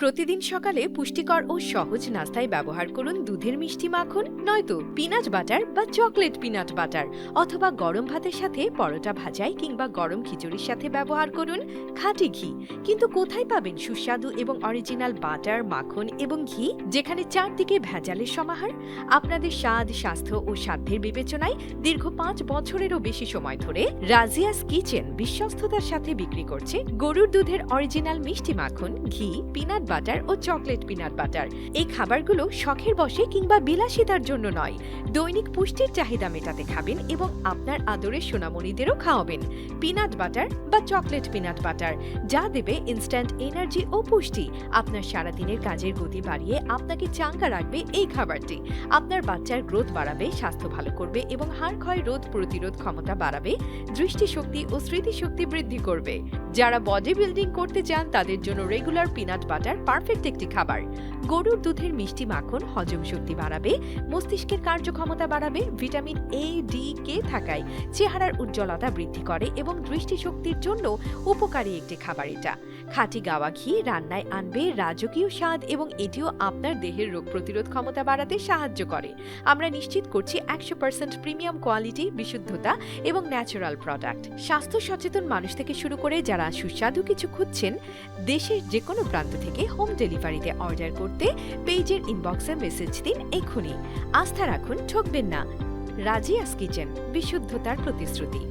প্রতিদিন সকালে পুষ্টিকর ও সহজ নাস্তায় ব্যবহার করুন দুধের মিষ্টি মাখন, নয়তো পিনাট বাটার বা চকলেট পিনাট বাটার, অথবা গরম ভাতের সাথে পরোটা ভাজায় কিংবা গরম খিচুড়ির সাথে ব্যবহার করুন খাঁটি ঘি। কিন্তু কোথায় পাবেন সুস্বাদু এবং অরিজিনাল বাটার, মাখন এবং ঘি যেখানে চারদিকে ভেজালের সমাহার? আপনাদের স্বাদ, স্বাস্থ্য ও সাধ্যের বিবেচনায় দীর্ঘ 5 বছরেরও বেশি সময় ধরে রাজিয়াস কিচেন বিশ্বস্ততার সাথে বিক্রি করছে গরুর দুধের অরিজিনাল মিষ্টি মাখন, ঘি, পিনাট বাটার ও চকলেট পিনাট বাটার। এই খাবারগুলো শখের বশে কিংবা বিলাসিতার জন্য নয়, দৈনিক পুষ্টির চাহিদা মেটাতে খাবেন এবং আপনার আদরের সোনামণিদেরও খাওয়াবেন। পিনাট বাটার বা চকলেট পিনাট বাটার, যা দেবে ইনস্ট্যান্ট এনার্জি ও পুষ্টি। আপনার সারাদিনের কাজের গতি বাড়িয়ে আপনাকে চাঙ্গা রাখবে এই খাবারটি। আপনার বাচ্চার গ্রোথ বাড়াবে, স্বাস্থ্য ভালো করবে এবং হাড় ক্ষয় রোধ প্রতিরোধ ক্ষমতা বাড়াবে, দৃষ্টিশক্তি ও স্মৃতিশক্তি বৃদ্ধি করবে। যারা বডি বিল্ডিং করতে চান তাদের জন্য রেগুলার পিনাট বাটার পারফেক্ট একটি খাবার। গরুর দুধের মিষ্টি মাখন হজম শক্তি বাড়াবে, মস্তিষ্কের কার্যক্ষমতা বাড়াবে, ভিটামিন এ, ডি, কে থাকায় চেহারার উজ্জ্বলতা বৃদ্ধি করে এবং দৃষ্টিশক্তির জন্য উপকারী একটি খাবার এটা। খাঁটি গাওয়া ঘি রান্নায় আনবে রাজকীয় স্বাদ এবং এটিও আপনার দেহের রোগ প্রতিরোধ ক্ষমতা বাড়াতে সাহায্য করে। আমরা নিশ্চিত করছি 100% প্রিমিয়াম কোয়ালিটি, বিশুদ্ধতা এবং ন্যাচারাল প্রোডাক্ট। স্বাস্থ্য সচেতন মানুষ থেকে শুরু করে যারা সুস্বাদু কিছু খুঁজছেন, দেশের যে কোনো প্রান্ত থেকে হোম ডেলিভারিতে অর্ডার করতে পেজের ইনবক্সে মেসেজ দিন এক্ষুনি। আস্থা রাখুন, ঠকবেন না। রাজিয়াস কিচেন, বিশুদ্ধতার প্রতিশ্রুতি।